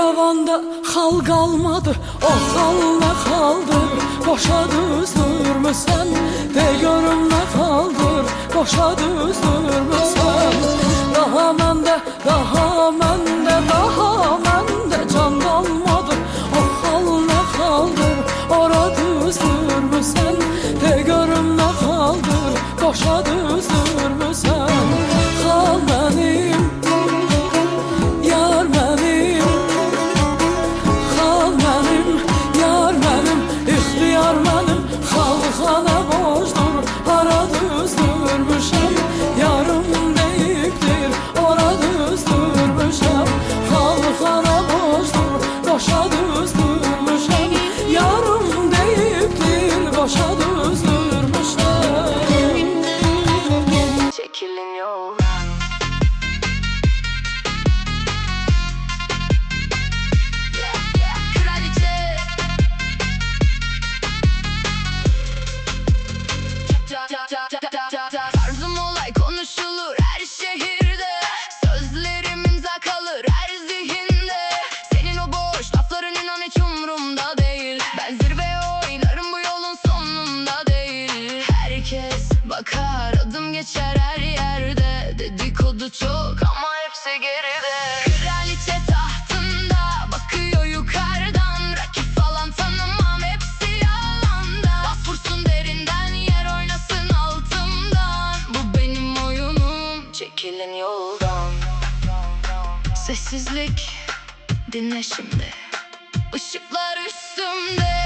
İrəvanda xal qalmadı, o xal nə xaldır? Boşa düzdürmüsən, de görüm nə xaldır? Boşa düzdürmüsən. Daha məndə, daha məndə, daha məndə can qalmadı, o xal nə xaldır? Ora düzdürmüsən, de görüm nə xaldır? Boşa düzdürmüsən. Xal mənim, yar mənim, xal mənim, yar mənim, ixtiyar mənim. Xalxana borcdur, hara düzdürmüşəm, yarım deyibdir, ora düzdürmüşəm. Xalxana borcdur, boşa düzdürmüşəm, yarım deyibdir, boşa düzdürmüşəm. Çekilin yoldan. Tarzım olay konuşulur her şehirde, sözlerim imza kalır her zihinde. Senin o boş lafların inan hiç umurumda değil. Ben zirve oynarım bu yolun sonunda değil. Herkes bakar, adım geçer her yerde. Dedikodu çok ama hepsi geride. Kraliçe tahtında bakıyor yukarıdan, rakip falan tanımam, hepsi yalanda. Bas vursun derinden, yer oynasın altımdan. Bu benim oyunum, çekilin yoldan. Sessizlik, dinle şimdi. Işıklar üstümde.